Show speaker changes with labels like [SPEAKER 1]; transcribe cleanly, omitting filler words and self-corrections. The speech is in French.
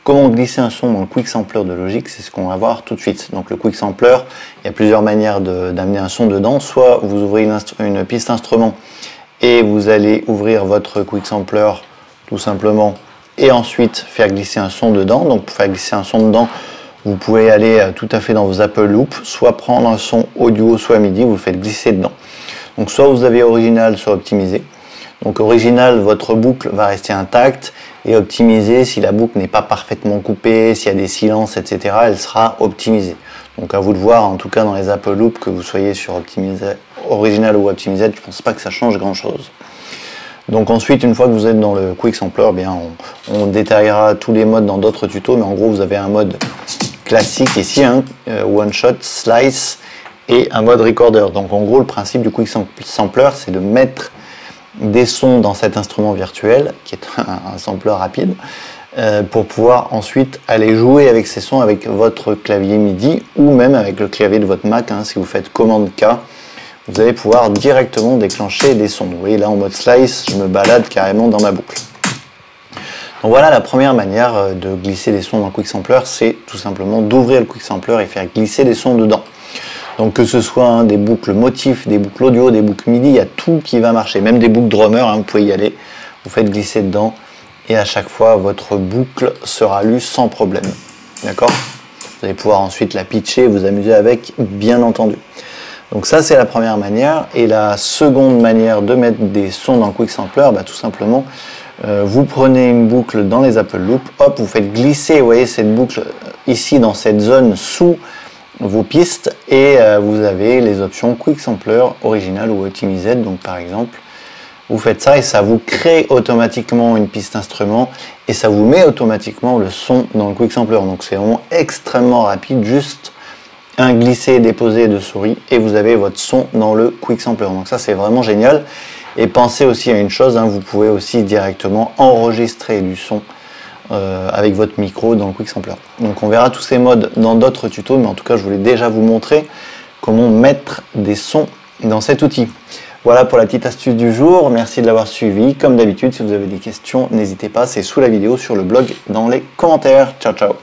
[SPEAKER 1] Comment glisser un son dans le Quick Sampler de Logic, c'est ce qu'on va voir tout de suite. Donc le Quick Sampler, il y a plusieurs manières d'amener un son dedans. Soit vous ouvrez une piste instrument et vous allez ouvrir votre Quick Sampler tout simplement et ensuite faire glisser un son dedans. Donc pour faire glisser un son dedans, vous pouvez aller tout à fait dans vos Apple Loop, soit prendre un son audio, soit MIDI, vous le faites glisser dedans. Donc soit vous avez original, soit optimisé. Donc original, votre boucle va rester intacte, et optimisé, si la boucle n'est pas parfaitement coupée, s'il y a des silences, etc., elle sera optimisée. Donc à vous de voir, en tout cas dans les Apple Loop, que vous soyez sur original ou optimisé, je ne pense pas que ça change grand chose. Donc ensuite, une fois que vous êtes dans le Quick Sampler, eh bien, on détaillera tous les modes dans d'autres tutos, mais en gros vous avez un mode classique ici, hein, One Shot, Slice, et un mode Recorder. Donc en gros le principe du Quick Sampler, c'est de mettre des sons dans cet instrument virtuel, qui est un sampler rapide, pour pouvoir ensuite aller jouer avec ces sons avec votre clavier MIDI ou même avec le clavier de votre Mac. Hein, si vous faites commande K, vous allez pouvoir directement déclencher des sons. Vous voyez là en mode slice, je me balade carrément dans ma boucle. Donc voilà la première manière de glisser des sons dans le Quick Sampler, c'est tout simplement d'ouvrir le Quick Sampler et faire glisser des sons dedans. Donc que ce soit des boucles motifs, des boucles audio, des boucles MIDI, il y a tout qui va marcher. Même des boucles drummer, vous pouvez y aller, vous faites glisser dedans et à chaque fois votre boucle sera lue sans problème. D'accord? Vous allez pouvoir ensuite la pitcher et vous amuser avec, bien entendu. Donc ça c'est la première manière. Et la seconde manière de mettre des sons dans le Quick Sampler, tout simplement, vous prenez une boucle dans les Apple Loop, hop, vous faites glisser, vous voyez cette boucle ici dans cette zone sous vos pistes et vous avez les options Quick Sampler, Original ou Optimised. Donc par exemple, vous faites ça et ça vous crée automatiquement une piste instrument et ça vous met automatiquement le son dans le Quick Sampler. Donc c'est vraiment extrêmement rapide, juste un glisser et déposer de souris et vous avez votre son dans le Quick Sampler. Donc ça c'est vraiment génial. Et pensez aussi à une chose, vous pouvez aussi directement enregistrer du son avec votre micro dans le Quick Sampler. Donc on verra tous ces modes dans d'autres tutos, mais en tout cas je voulais déjà vous montrer comment mettre des sons dans cet outil. Voilà pour la petite astuce du jour, merci de l'avoir suivi. Comme d'habitude, si vous avez des questions, n'hésitez pas, c'est sous la vidéo, sur le blog, dans les commentaires. Ciao ciao.